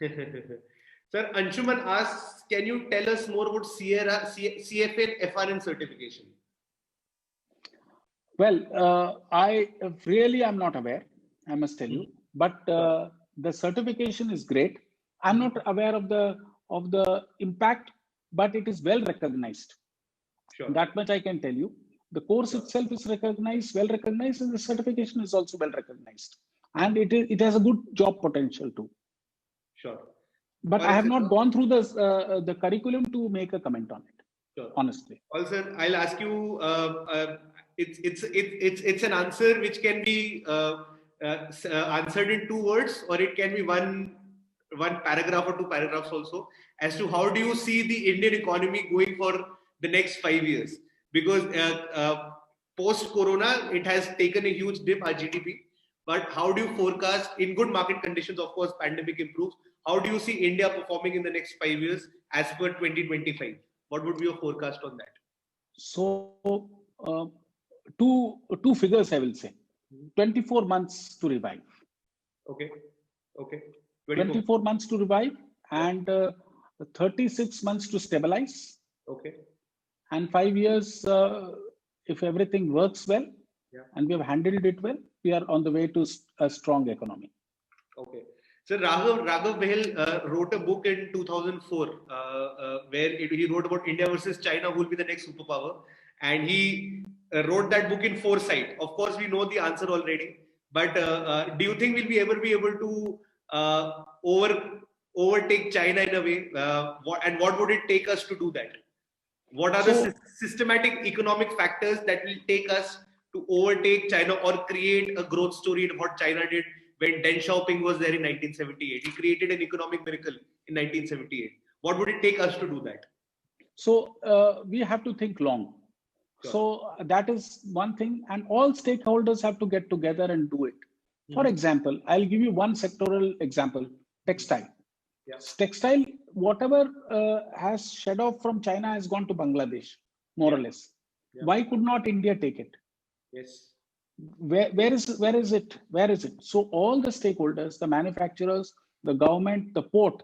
Sir, Anshuman asks, can you tell us more about CFA and FRN certification? Well, I really am not aware, I must tell you, but the certification is great. I'm not aware of the impact, but it is well recognized. Sure. That much I can tell you. The course itself is well recognized, and the certification is also well recognized. And it has a good job potential too. Sure. But I have not gone through the curriculum to make a comment on it. Sure. Honestly. Also, I'll ask you. It's an answer which can be answered in 2 words, or it can be one paragraph or 2 paragraphs also. As to how do you see the Indian economy going for the next 5 years? Because post-corona, it has taken a huge dip, our GDP. But how do you forecast in good market conditions? Of course, pandemic improves. How do you see India performing in the next 5 years as per 2025? What would be your forecast on that? So, two figures I will say. 24 months to revive. Okay. 24 months to revive, and 36 months to stabilize. Okay. And 5 years, if everything works well, and we have handled it well, we are on the way to a strong economy. Okay. So Raghav Behl wrote a book in 2004 where he wrote about India versus China, who will be the next superpower. And he wrote that book in foresight. Of course, we know the answer already. But do you think we'll be able to overtake China in a way? And what would it take us to do that? What are the systematic economic factors that will take us to overtake China or create a growth story in what China did when Deng Xiaoping was there in 1978? He created an economic miracle in 1978? What would it take us to do that? So we have to think long. Sure. So that is one thing, and all stakeholders have to get together and do it. For example, I'll give you one sectoral example: textile. Yeah. Textile, whatever has shed off from China has gone to Bangladesh, more or less. Yeah. Why could not India take it? Yes. Where is it? So all the stakeholders, the manufacturers, the government, the port,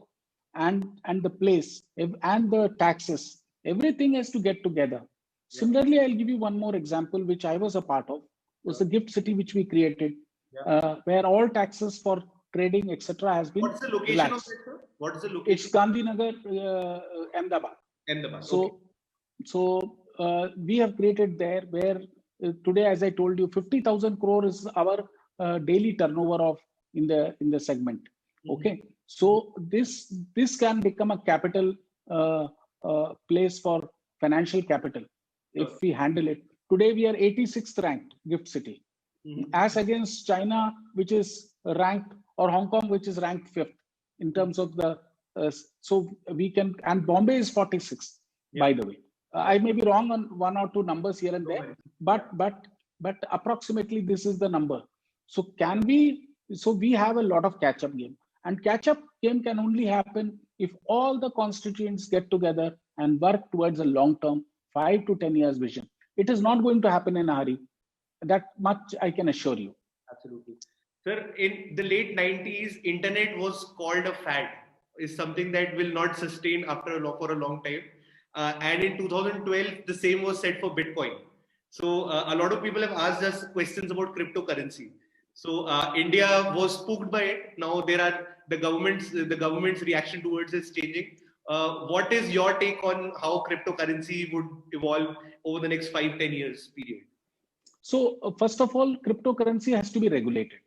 and the place, and the taxes, everything has to get together. Yeah. Similarly, I'll give you one more example, which I was a part of. Was the Gift City, which we created, where all taxes for trading, etc., has been What's the location relaxed. of that, sir? What is the location? It's Gandhinagar, Ahmedabad. Ahmedabad. So we have created there where today, as I told you, 50,000 crore is our daily turnover of in the segment. Okay, so this can become a capital place for financial capital if we handle it. Today we are 86th ranked Gift City, as against China, which is ranked, or Hong Kong, which is ranked 5th in terms of the. So we can, and Bombay is 46th, by the way. I may be wrong on one or two numbers here and there, but approximately this is the number. So can we? So we have a lot of catch-up game, and catch-up game can only happen if all the constituents get together and work towards a long-term 5 to 10 years vision. It is not going to happen in a hurry. That much I can assure you. Absolutely. Sir, in the late 90s, internet was called a fad. Is something that will not sustain for a long time. And in 2012, the same was said for Bitcoin. So a lot of people have asked us questions about cryptocurrency. So India was spooked by it. Now the government's reaction towards it is changing. What is your take on how cryptocurrency would evolve over the next 5-10 years period? So first of all, cryptocurrency has to be regulated.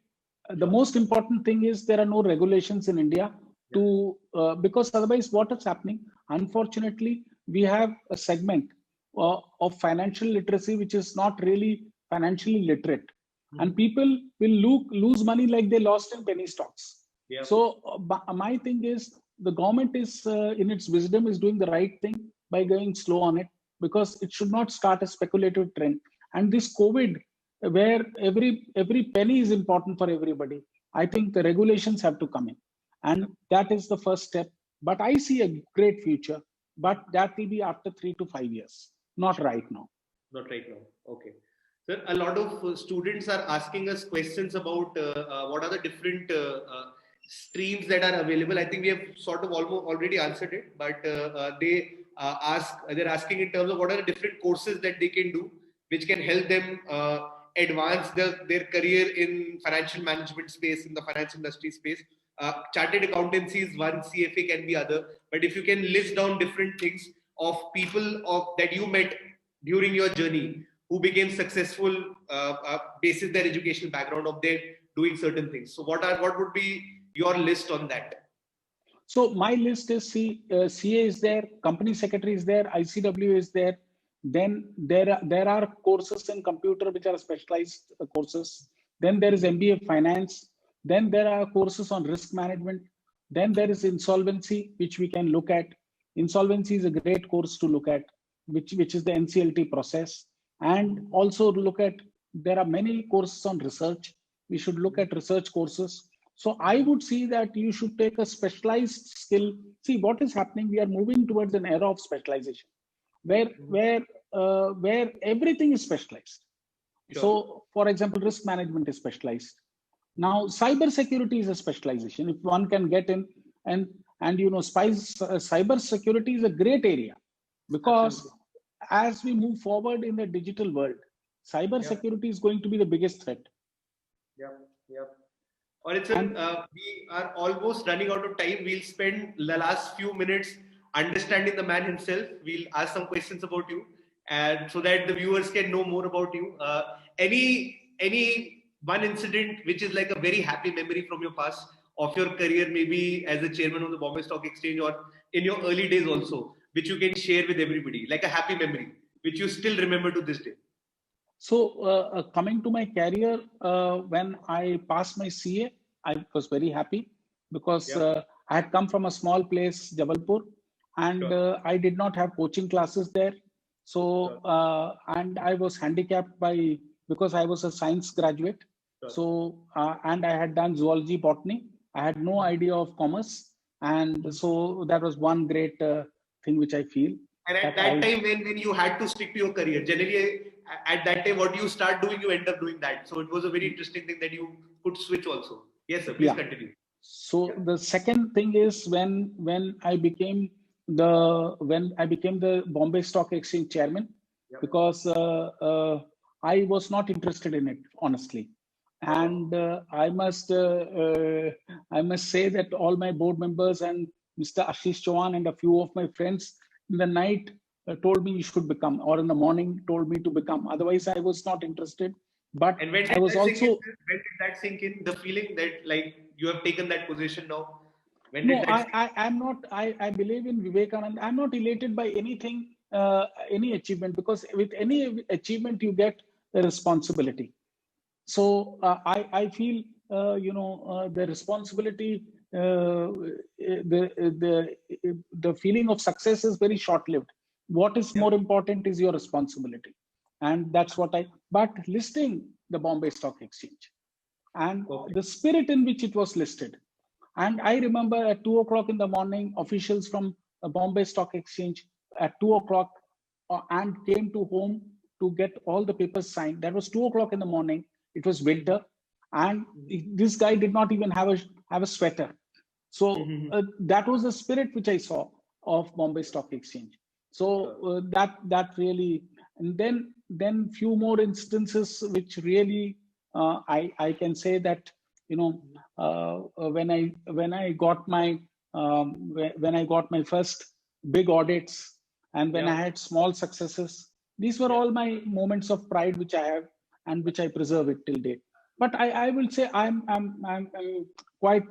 The most important thing is there are no regulations in India because otherwise what is happening? Unfortunately, we have a segment of financial literacy which is not really financially literate, and people will lose money like they lost in penny stocks. Yeah. So my thing is the government is in its wisdom is doing the right thing by going slow on it, because it should not start a speculative trend. And this COVID, where every penny is important for everybody, I think the regulations have to come in. And that is the first step. But I see a great future, but that will be after 3 to 5 years, not right now. Not right now. Okay. Sir, a lot of students are asking us questions about what are the different streams that are available. I think we have sort of already answered it, but they're asking in terms of what are the different courses that they can do, which can help them advance their career in financial management space, in the finance industry space. Chartered accountancy is one, CFA can be other, but if you can list down different things of people that you met during your journey who became successful basis their educational background of their doing certain things. So what would be your list on that? So my list is CA is there, company secretary is there, ICW is there. Then there are courses in computer which are specialized courses. Then there is MBA finance. Then there are courses on risk management. Then there is insolvency, which we can look at. Insolvency is a great course to look at, which is the NCLT process. And also look at, there are many courses on research. We should look at research courses. So I would see that you should take a specialized skill. See what is happening. We are moving towards an era of specialization, where everything is specialized. Sure. So, for example, risk management is specialized. Now, cyber security is a specialization. If one can get in, and cyber security is a great area, because absolutely, as we move forward in the digital world, cyber security is going to be the biggest threat. Yeah. Or we are almost running out of time. We'll spend the last few minutes understanding the man himself. We'll ask some questions about you, and so that the viewers can know more about you. Any one incident which is like a very happy memory from your past of your career, maybe as a chairman of the Bombay Stock Exchange or in your early days also, which you can share with everybody, like a happy memory which you still remember to this day. So coming to my career, when I passed my CA, I was very happy, because I had come from a small place, Jabalpur, and I did not have coaching classes there. So, and I was handicapped because I was a science graduate. So, and I had done zoology, botany. I had no idea of commerce. And so that was one great thing which I feel. And at that time, when you had to stick to your career, generally at that time, what you start doing, you end up doing that. So it was a very interesting thing that you could switch also. Yes, sir. Please continue. So the second thing is when I became the Bombay Stock Exchange chairman, because I was not interested in it, honestly. And I must say that all my board members and Mr. Ashish Chauhan and a few of my friends in the night told me you should become, or in the morning told me to become. Otherwise, I was not interested. But and when I was also. When did that sink in? The feeling that like you have taken that position now. When No, I'm not. I believe in Vivekanand. I'm not elated by anything, any achievement, because with any achievement you get a responsibility. So I feel the responsibility, the feeling of success is very short-lived. What is more important is your responsibility, and that's what I. But listing the Bombay Stock Exchange and the spirit in which it was listed. And I remember at 2 o'clock in the morning, officials from the Bombay Stock Exchange at 2 o'clock and came to home to get all the papers signed. That was 2 o'clock in the morning. It was winter, and this guy did not even have a sweater. So that was the spirit which I saw of Bombay Stock Exchange. So that really, and then few more instances which really I can say that when I got my first big audits, and when I had small successes, these were all my moments of pride which I have and which I preserve it till date. But I will say I'm quite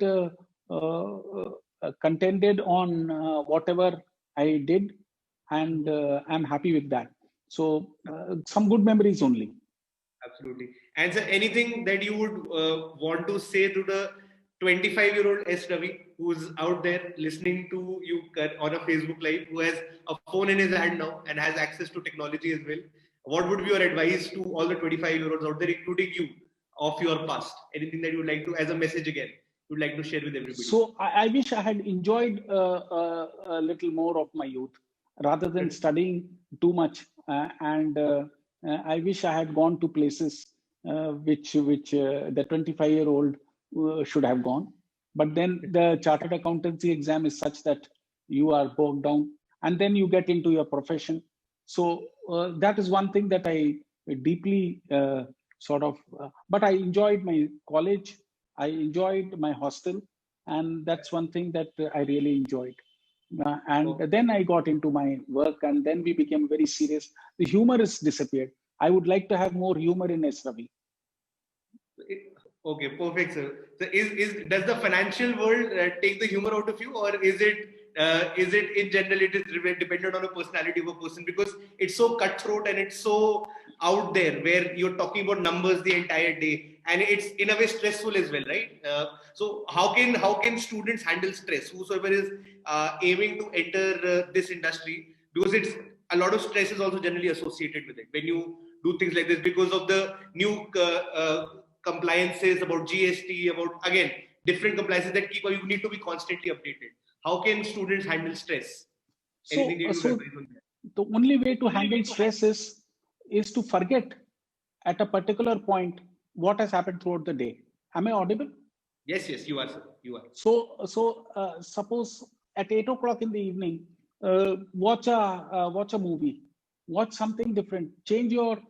contented on whatever I did, and I'm happy with that. So some good memories only. Absolutely. And sir, anything that you would want to say to the 25-year-old S. Ravi who's out there listening to you on a Facebook Live, who has a phone in his hand now and has access to technology as well? What would be your advice to all the 25-year-olds out there, including you, of your past? Anything that you would like to, as a message again, you would like to share with everybody? So I wish I had enjoyed a little more of my youth rather than studying too much. I wish I had gone to places which the 25-year-old should have gone. But then the chartered accountancy exam is such that you are bogged down, and then you get into your profession. So that is one thing that I deeply but I enjoyed my college. I enjoyed my hostel, and that's one thing that I really enjoyed. Then I got into my work, and then we became very serious. The humor has disappeared. I would like to have more humor in S. Ravi. Okay, perfect, sir. So does the financial world take the humor out of you, or is it in general it is dependent on a personality of a person, because it's so cutthroat and it's so out there where you're talking about numbers the entire day, and it's in a way stressful as well, right? So how can students handle stress, whosoever is aiming to enter this industry, because it's a lot of stress is also generally associated with it when you do things like this because of the new compliances about GST, about again different compliances that you need to be constantly updated. How can students handle stress? So the only way to handle stress is to forget at a particular point what has happened throughout the day. Am I audible? Yes, you are, sir. You are. So suppose at 8 o'clock in the evening, watch a movie, watch something different, change your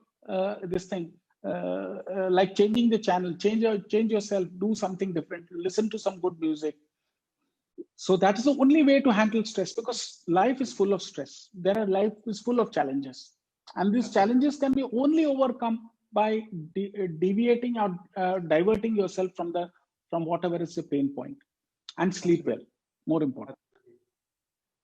this thing. Like changing the channel, change yourself, do something different, listen to some good music. So that is the only way to handle stress, because life is full of stress. Life is full of challenges, and these challenges can be only overcome by deviating or diverting yourself from whatever is the pain point, and sleep well. More important.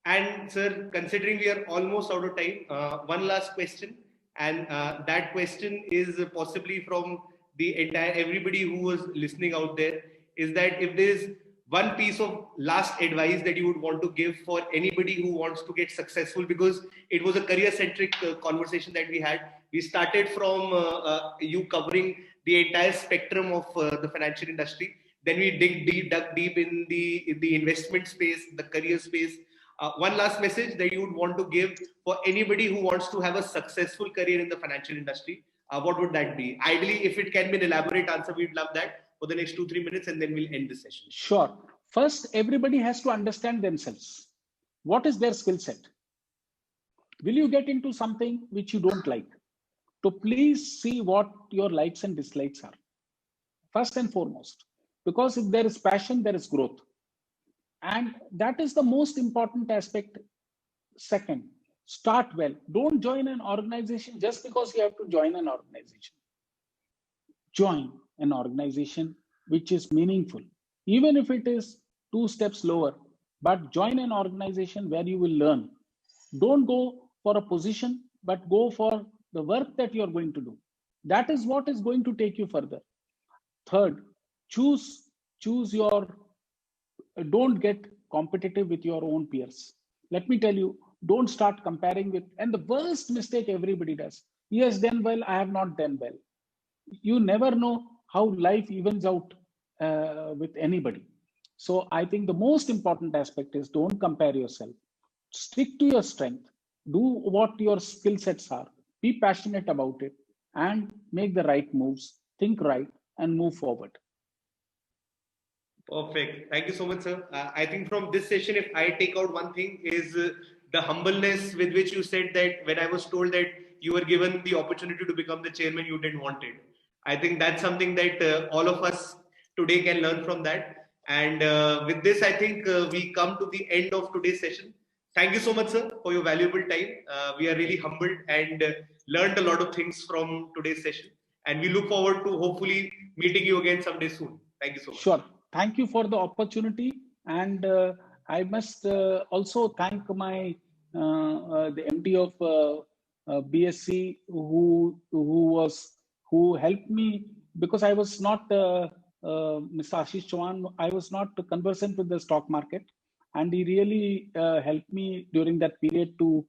And sir, considering we are almost out of time, one last question. And that question is possibly from the entire everybody who was listening out there, is that if there is one piece of last advice that you would want to give for anybody who wants to get successful, because it was a career centric conversation that we had. We started from you covering the entire spectrum of the financial industry. Then we dug deep in the investment space, the career space. One last message that you would want to give for anybody who wants to have a successful career in the financial industry, what would that be? Ideally, if it can be an elaborate answer, we'd love that for the next 2-3 minutes, and then we'll end the session. Sure. First, everybody has to understand themselves. What is their skill set? Will you get into something which you don't like? So please see what your likes and dislikes are, first and foremost. Because if there is passion, there is growth. And that is the most important aspect. Second, start well. Don't join an organization just because you have to join an organization. Join an organization which is meaningful, even if it is 2 steps lower, but join an organization where you will learn. Don't go for a position, but go for the work that you're going to do. That is what is going to take you further. Third, choose your, don't get competitive with your own peers. Let me tell you, don't start comparing with, and the worst mistake everybody does. He has done well, I have not done well. You never know how life evens out with anybody. So I think the most important aspect is don't compare yourself. Stick to your strength. Do what your skill sets are. Be passionate about it and make the right moves. Think right and move forward. Perfect. Thank you so much, sir. I think from this session, if I take out one thing, is the humbleness with which you said that when I was told that you were given the opportunity to become the chairman, you didn't want it. I think that's something that all of us today can learn from that. And with this, I think we come to the end of today's session. Thank you so much, sir, for your valuable time. We are really humbled and learned a lot of things from today's session. And we look forward to hopefully meeting you again someday soon. Thank you so much. Sure. Thank you for the opportunity. And I must also thank my the MD of BSC who helped me, because I was not Mr. Ashish Chauhan. I was not conversant with the stock market, and he really helped me during that period to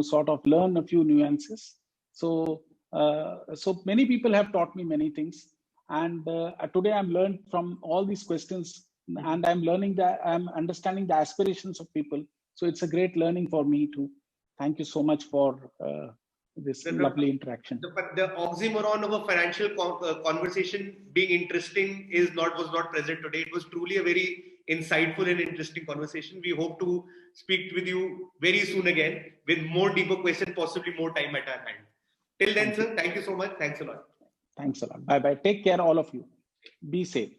sort of learn a few nuances. So many people have taught me many things, and today I'm learned from all these questions, and I'm understanding the aspirations of people. So it's a great learning for me too. Thank you so much for this lovely interaction. The oxymoron of a financial conversation being interesting was not present today. It was truly a very insightful and interesting conversation. We hope to speak with you very soon again with more deeper questions, possibly more time at our hand. Till then, sir, thank you so much. Thanks a lot. Thanks a lot. Bye-bye. Take care, all of you. Be safe.